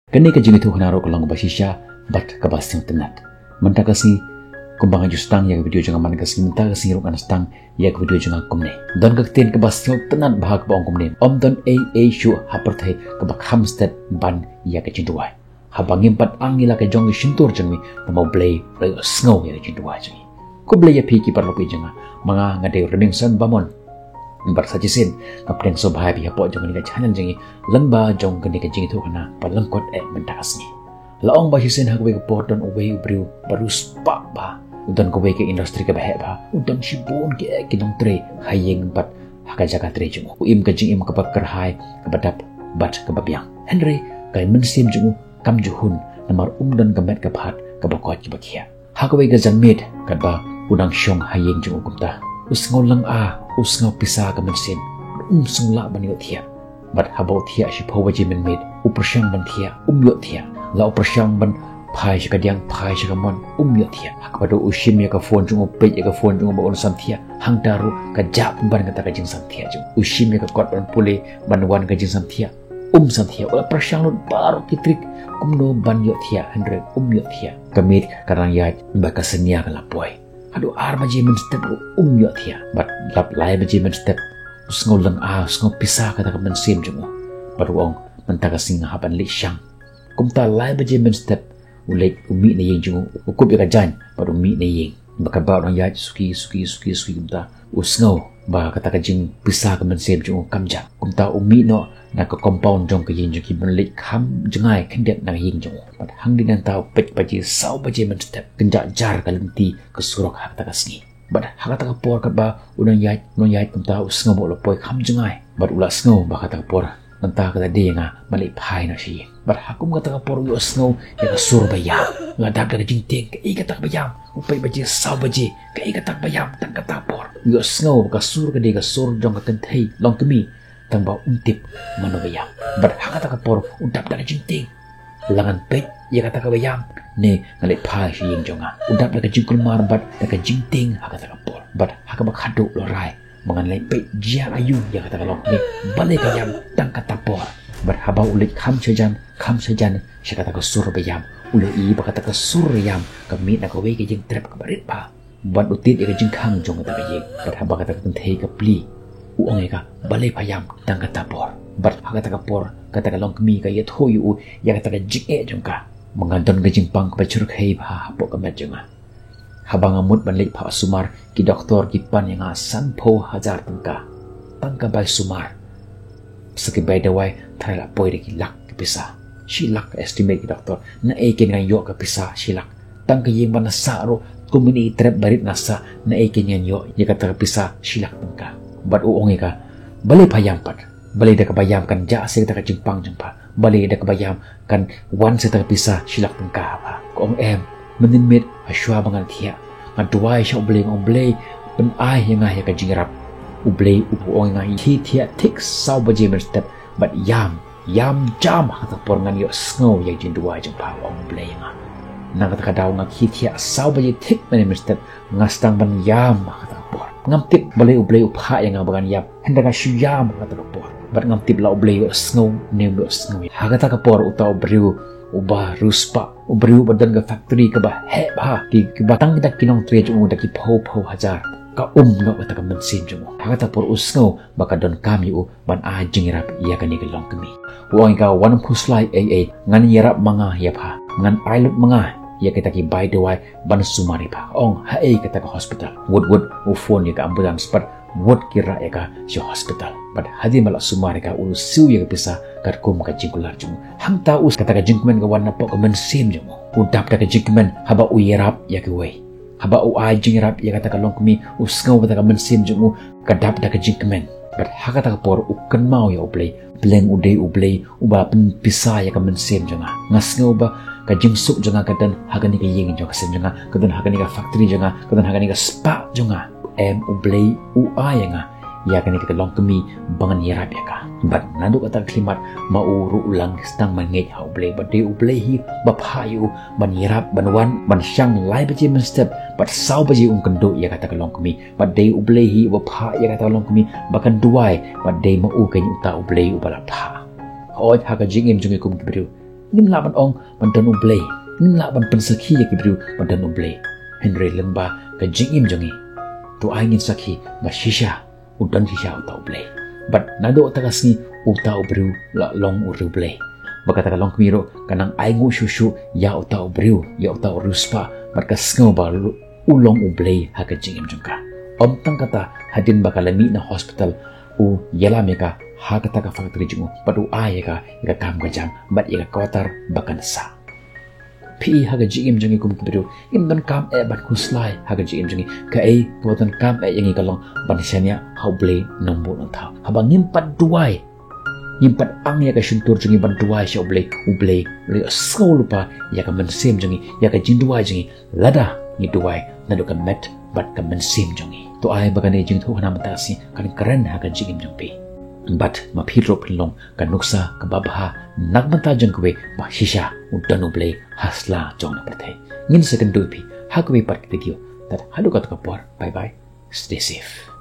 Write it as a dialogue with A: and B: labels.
A: Kani ka jingi tu hanaro ko lang basisya bat ka basang tenat. Manta kasi kumbangan justang ya video jangan man kasi minta kasi ruk anastang ya video jangan kumne. Don ka tin ka basang tenat bahag ba ong kumne. Don a shu haperthai ka bak hamstead ban ya ka jinduai. Habang impat angila ka jong shintur jangmi mau blay snow ya ka jinduai jangi. Ko blay ya piki parlopi janga mga ngade reming san bamon. Bar sajisin kapten so bahaya biha po jong ni ka channel jangi lengba jong kani ka jingi tu kana palengkot mentakasni. Laong basisin hagwe ka porton uwe ubriu baru spa ba. Udan ko ke industri ka bahe ba. Udan sibun ke kinong tre hayeng bat haka jaga tre jung. Uim ka jing im ka bakkerhai ka badap bat ka babyang. Henry kay mensim jung kam juhun namar dan gamet ka phat ka bakot ki bakia. Hagwe ka jangmit ka ba udang syong hayeng jung kumta. Usngau lang usngau pisa ka mensim. Sung la ban yo thia. Bat habau thia si phawaji men mit uprsyang ban thia yo thia. La uprsyang ban phai ka diang phai ka mon yo thia. Hakbado ushim ya ka phone jung pe ya ka phone jung ba on sam thia. Hang daru ka jap ban ka ta ka jing sam thia jung. Ushim ya ka kot ban pule ban wan ka jing sam thia. Sam thia wala prasyang lo baru kitrik kumno ban yo thia 100 yo thia. Kamit karang ya ba ka senia ka lapoy. Aduh baji men step yo thia. Bat lap lai baji men step usngau lang usngau pisah kata ka men sim jung. Baru ong mentaka singa haban li syang. Kumta lai baji men step ulek umi na yeng jung ukup ya ka jan baru mi na yeng. Baka ba orang ya suki kumta usngau ba kata ka jing pisah ka men sim jung kamja. Kumta umi no na ka compound jong ka yeng jung ki menlik kham jengai kendek na yeng jung. Bat hang din tau pet baji sau baji men step kenjak jar ka lenti ke surok hak ta ka sngi. Bat hak ta ka por ka ba unang yai kumta usngau bo lopoi kham jengai. Bat ula sngo ba kata ka por nanta ka de nga mali phai na si. Bat hakum kata ka por yo sngo ya ka sur bayam. Ngadap ka jing ting ka ikata ka bayam. Upai baji sau baji ka ikata ka bayam tan ka ta por. Yo sngo ka sur ka de ka sur jong ka kenthei long kemi tang ba untip mano bayam. Bat hak ta ka por udap da jing ting. Langan pet ya kata ka bayam ne ngali phai si yeng jonga. Udap da ka jing kulmar bat da ka jing ting hak ta ka por. Bat hak ba khadu lo rai. Mengenai pet jia ayu ya kata ka long ne balik ka yam tang ka ta por. Bat haba ulik kham sajan si kata ka sur bayam. Ule i ba kata ka sur yam ka mit na ka we ka jing trap ka barit pa. Bat utit ya ka jing khang jong kata ka yeng. Bat haba kata ka kenthei ka pli. Uong ka balik payam tang ka ta por. Bat haka ta ka por kata ka long kemi ka yet hoyu ya kata ka jing jong ka. Menganton ka jing pang ka bacur hei ba po ka met jonga. Habang amut banlik pa sumar ki doktor ki pan yang asan po hajar tangka bay sumar. Sakibay daway tara poy ki lak ki pisa. Si lak estimate ki doktor na ekin nga yo ka pisa si lak. Tangka yung manasa ro kumini trap barit nasa na ekin nga yo ya kata ka pisa si lak tangka. Bat uong ka bali payam pat. Bali da kabayam kan ja sa ta ka jingpang jingpa. Bali da kabayam kan wan sa ta ka pisa si lak tangka pa. Kung meninmit aswa bangal thia ngaduai sha oblei pen ai yang ya ka jingrap oblei upuong nga hi thia tik sau baje mer step but yam jam hata por ngan yo snow ya jinduai jang pa oblei nga nang ka daw nga hi thia sau baje tik mer step ngastang ban yam hata por ngamtip balai oblei upha yang nga bagan yam henda ka syam hata por but ngamtip la oblei yo snow nem yo snow hagata ka por uta obriu uba ruspa ubriu badan ka factory ka ba he ba ki batang kita kinong tre jung da ki pho hajar ka no bata ka mensin jung hagata por usno baka don kami ban a jingrap iya ka ni long kami uang ka wan puslai ngan yarap manga ya pa ngan pilot manga ya kita ki by the way ban sumari pa ong ha kata ka hospital wood phone ya ka ambulance pat wood kira ya ka si hospital but hadi malak sumari ka ulu siu ya ka pisa kat kum ka jingkular jung hang ta us kata ka jingkumen ka wan po ka mensim jung udap da ka jingkumen haba uyerap ya ka we haba u a jingrap ya kata ka long kami usngau kata ka mensim jung kadap da ka jingkumen but hakata ka por ukan mau ya ublei bleng ublei uba pen pisa ya ka mensim jung ngasngau ba ka jingsuk jung ka dan hagani ka yeng jung ka sem jung ka dan hagani ka factory jung ka dan hagani ka spa jung ublei ya nga ya kani kita long kami bangan yarap ya ka but nanduk kata klimat mauru ulang stang mangej ha ublei but de ublei hi baphayu ban yarap ban wan ban syang lai baje men step but sau baje kendo ya kata long kami but de ublei hi bapha ya kata long kami bakan duai but de mau kan uta ublei ubala pha oi ha ka jingim jungi kum kibriu ngin laban ong bandan ublay ngin laban pensakhi ya kibru bandan ublay Henry lemba ka jingim jongi to ay ngin sakhi nga shisha udan shisha uta ublay but nado tagasni uta ubru la long urublay baka tagalong kumiro kanang ay ngu shushu ya uta ubru ya uta uruspa markasngaw ba ulong ublay ha ka jingim jongka omtang kata hadin bakalami na hospital u yala meka ha kata ka factory jungu padu aya ka ika kam ka jang bat ika kotar bakan sa pi ha ka jingim jongi kum kibiru indon kam ban kuslai ha ka jingim jongi ka potan kam yangi kalong banisanya ha ublay nombo nang tao habang ngimpat duwai ngimpat ang ya ka shuntur jongi ban duwai sha ublay le so lupa ya ka mensem jongi ya ka jinduwai jongi lada ni duwai nado ka met bat ka mensem jongi to ay bagane jing thu hana matasi kan karen ha kan jingim jongpe bat ma phiro philong kan nuksa ka babha nagmanta jangkwe ma shisha udan ublay hasla jong na prathe ngin second do phi hakwe pat video that halu kat kapor bye bye stay safe